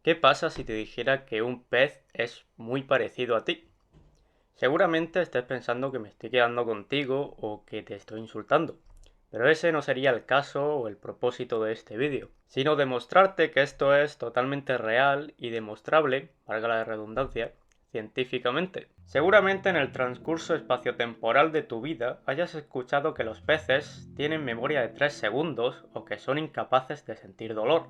¿Qué pasa si te dijera que un pez es muy parecido a ti? Seguramente estés pensando que me estoy quedando contigo o que te estoy insultando, pero ese no sería el caso o el propósito de este vídeo, sino demostrarte que esto es totalmente real y demostrable, valga la redundancia, científicamente. Seguramente en el transcurso espaciotemporal de tu vida hayas escuchado que los peces tienen memoria de 3 segundos o que son incapaces de sentir dolor.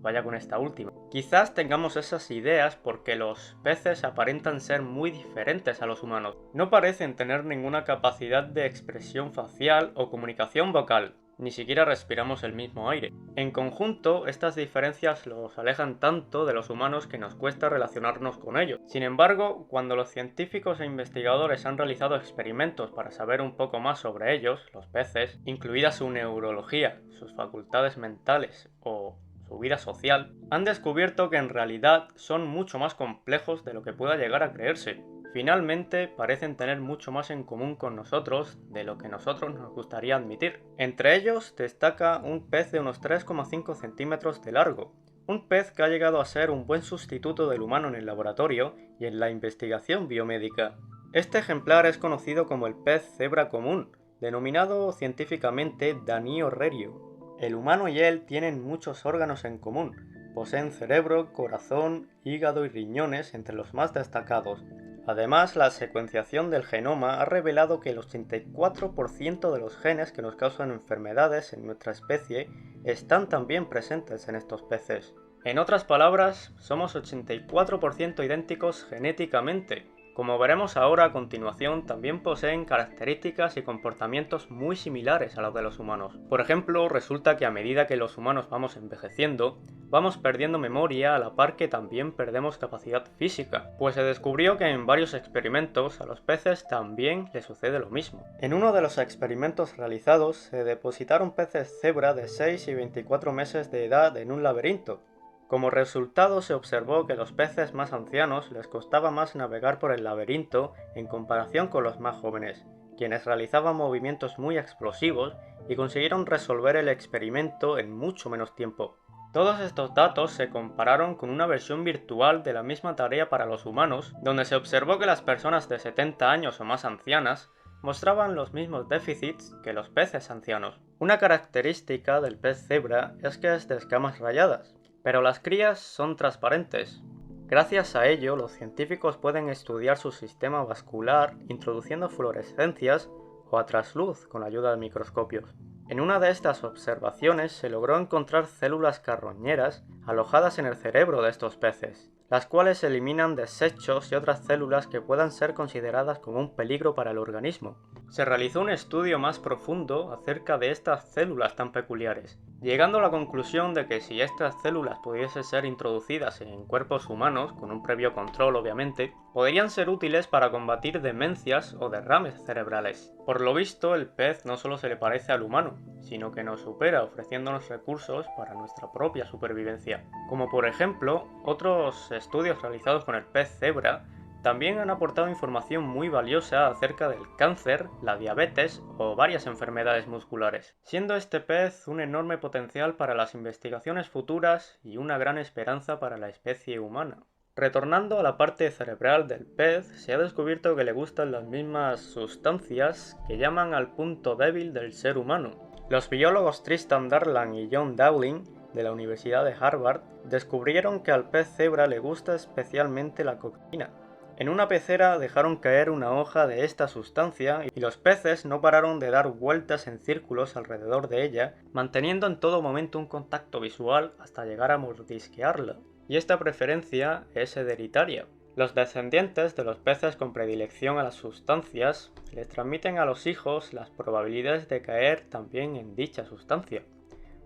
Vaya con esta última. Quizás tengamos esas ideas porque los peces aparentan ser muy diferentes a los humanos. No parecen tener ninguna capacidad de expresión facial o comunicación vocal. Ni siquiera respiramos el mismo aire. En conjunto, estas diferencias los alejan tanto de los humanos que nos cuesta relacionarnos con ellos. Sin embargo, cuando los científicos e investigadores han realizado experimentos para saber un poco más sobre ellos, los peces, incluida su neurología, sus facultades mentales o su vida social, han descubierto que en realidad son mucho más complejos de lo que pueda llegar a creerse. Finalmente, parecen tener mucho más en común con nosotros de lo que nosotros nos gustaría admitir. Entre ellos destaca un pez de unos 3,5 centímetros de largo, un pez que ha llegado a ser un buen sustituto del humano en el laboratorio y en la investigación biomédica. Este ejemplar es conocido como el pez cebra común, denominado científicamente Danio rerio. El humano y él tienen muchos órganos en común. Poseen cerebro, corazón, hígado y riñones entre los más destacados. Además, la secuenciación del genoma ha revelado que el 84% de los genes que nos causan enfermedades en nuestra especie están también presentes en estos peces. En otras palabras, somos 84% idénticos genéticamente. Como veremos ahora a continuación, también poseen características y comportamientos muy similares a los de los humanos. Por ejemplo, resulta que a medida que los humanos vamos envejeciendo, vamos perdiendo memoria a la par que también perdemos capacidad física, pues se descubrió que en varios experimentos a los peces también les sucede lo mismo. En uno de los experimentos realizados se depositaron peces cebra de 6 y 24 meses de edad en un laberinto. Como resultado se observó que a los peces más ancianos les costaba más navegar por el laberinto en comparación con los más jóvenes, quienes realizaban movimientos muy explosivos y consiguieron resolver el experimento en mucho menos tiempo. Todos estos datos se compararon con una versión virtual de la misma tarea para los humanos, donde se observó que las personas de 70 años o más ancianas mostraban los mismos déficits que los peces ancianos. Una característica del pez cebra es que es de escamas rayadas, pero las crías son transparentes. Gracias a ello, los científicos pueden estudiar su sistema vascular introduciendo fluorescencias o a trasluz con la ayuda de microscopios. En una de estas observaciones se logró encontrar células carroñeras alojadas en el cerebro de estos peces, las cuales eliminan desechos y otras células que puedan ser consideradas como un peligro para el organismo. Se realizó un estudio más profundo acerca de estas células tan peculiares, llegando a la conclusión de que si estas células pudiesen ser introducidas en cuerpos humanos, con un previo control obviamente, podrían ser útiles para combatir demencias o derrames cerebrales. Por lo visto, el pez no solo se le parece al humano, sino que nos supera ofreciéndonos recursos para nuestra propia supervivencia. Como por ejemplo, otros estudios realizados con el pez cebra también han aportado información muy valiosa acerca del cáncer, la diabetes o varias enfermedades musculares, siendo este pez un enorme potencial para las investigaciones futuras y una gran esperanza para la especie humana. Retornando a la parte cerebral del pez, se ha descubierto que le gustan las mismas sustancias que llaman al punto débil del ser humano. Los biólogos Tristan Darlan y John Dowling, de la Universidad de Harvard, descubrieron que al pez cebra le gusta especialmente la cocaína. En una pecera dejaron caer una hoja de esta sustancia y los peces no pararon de dar vueltas en círculos alrededor de ella, manteniendo en todo momento un contacto visual hasta llegar a mordisquearla. Y esta preferencia es hereditaria. Los descendientes de los peces con predilección a las sustancias les transmiten a los hijos las probabilidades de caer también en dicha sustancia,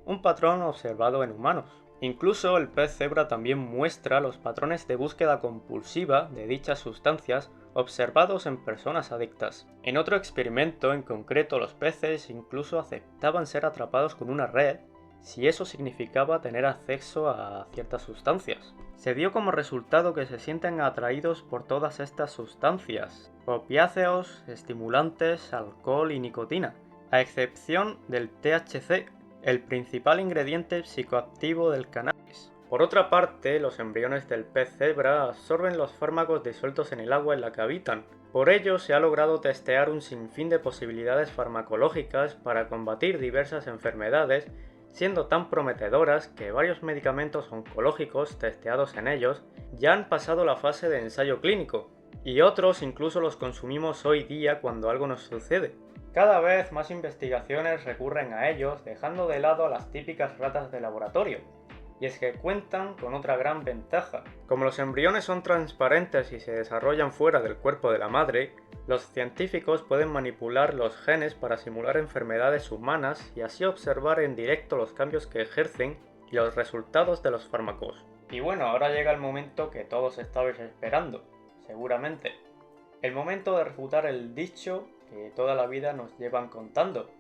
un patrón observado en humanos. Incluso el pez cebra también muestra los patrones de búsqueda compulsiva de dichas sustancias observados en personas adictas. En otro experimento en concreto, los peces incluso aceptaban ser atrapados con una red si eso significaba tener acceso a ciertas sustancias. Se dio como resultado que se sienten atraídos por todas estas sustancias, opiáceos, estimulantes, alcohol y nicotina, a excepción del THC, el principal ingrediente psicoactivo del cannabis. Por otra parte, los embriones del pez cebra absorben los fármacos disueltos en el agua en la que habitan. Por ello, se ha logrado testear un sinfín de posibilidades farmacológicas para combatir diversas enfermedades, siendo tan prometedoras que varios medicamentos oncológicos testeados en ellos ya han pasado la fase de ensayo clínico, y otros incluso los consumimos hoy día cuando algo nos sucede. Cada vez más investigaciones recurren a ellos, dejando de lado a las típicas ratas de laboratorio. Y es que cuentan con otra gran ventaja. Como los embriones son transparentes y se desarrollan fuera del cuerpo de la madre, los científicos pueden manipular los genes para simular enfermedades humanas y así observar en directo los cambios que ejercen y los resultados de los fármacos. Y bueno, ahora llega el momento que todos estabais esperando, seguramente. El momento de refutar el dicho que toda la vida nos llevan contando.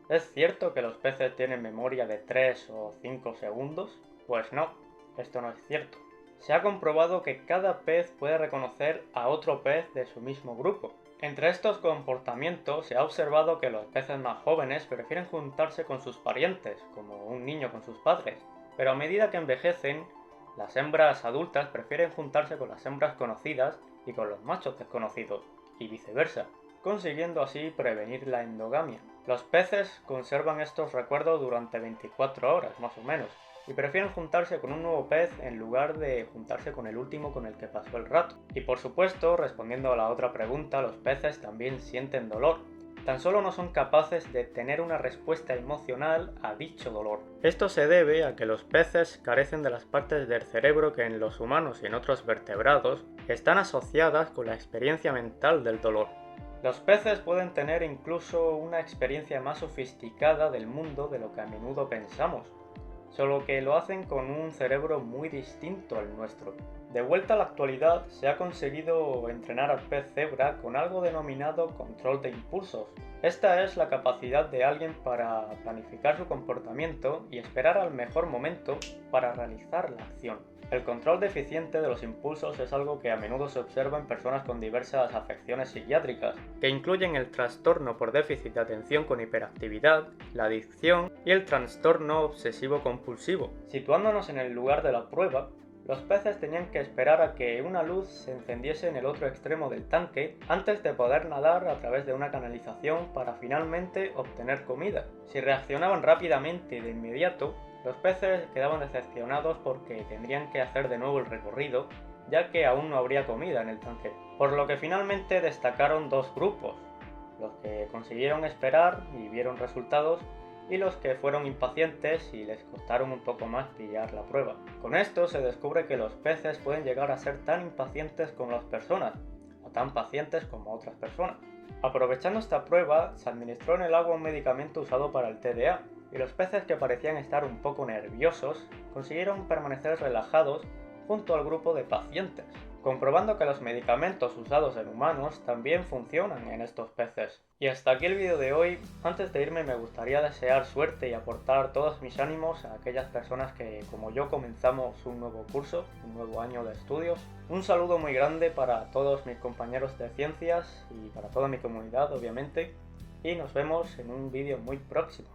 ¿Es cierto que los peces tienen memoria de 3 o 5 segundos? Pues no, esto no es cierto. Se ha comprobado que cada pez puede reconocer a otro pez de su mismo grupo. Entre estos comportamientos se ha observado que los peces más jóvenes prefieren juntarse con sus parientes, como un niño con sus padres, pero a medida que envejecen, las hembras adultas prefieren juntarse con las hembras conocidas y con los machos desconocidos, y viceversa, consiguiendo así prevenir la endogamia. Los peces conservan estos recuerdos durante 24 horas, más o menos, y prefieren juntarse con un nuevo pez en lugar de juntarse con el último con el que pasó el rato. Y por supuesto, respondiendo a la otra pregunta, los peces también sienten dolor. Tan solo no son capaces de tener una respuesta emocional a dicho dolor. Esto se debe a que los peces carecen de las partes del cerebro que en los humanos y en otros vertebrados están asociadas con la experiencia mental del dolor. Los peces pueden tener incluso una experiencia más sofisticada del mundo de lo que a menudo pensamos, solo que lo hacen con un cerebro muy distinto al nuestro. De vuelta a la actualidad, se ha conseguido entrenar al pez cebra con algo denominado control de impulsos. Esta es la capacidad de alguien para planificar su comportamiento y esperar al mejor momento para realizar la acción. El control deficiente de los impulsos es algo que a menudo se observa en personas con diversas afecciones psiquiátricas, que incluyen el trastorno por déficit de atención con hiperactividad, la adicción y el trastorno obsesivo-compulsivo. Situándonos en el lugar de la prueba, los peces tenían que esperar a que una luz se encendiese en el otro extremo del tanque antes de poder nadar a través de una canalización para finalmente obtener comida. Si reaccionaban rápidamente y de inmediato, los peces quedaban decepcionados porque tendrían que hacer de nuevo el recorrido, ya que aún no habría comida en el tanque. Por lo que finalmente destacaron dos grupos, los que consiguieron esperar y vieron resultados, y los que fueron impacientes y les costaron un poco más pillar la prueba. Con esto se descubre que los peces pueden llegar a ser tan impacientes como las personas, o tan pacientes como otras personas. Aprovechando esta prueba, se administró en el agua un medicamento usado para el TDA, y los peces que parecían estar un poco nerviosos consiguieron permanecer relajados junto al grupo de pacientes, comprobando que los medicamentos usados en humanos también funcionan en estos peces. Y hasta aquí el vídeo de hoy. Antes de irme me gustaría desear suerte y aportar todos mis ánimos a aquellas personas que, como yo, comenzamos un nuevo curso, un nuevo año de estudios. Un saludo muy grande para todos mis compañeros de ciencias y para toda mi comunidad, obviamente, y nos vemos en un vídeo muy próximo.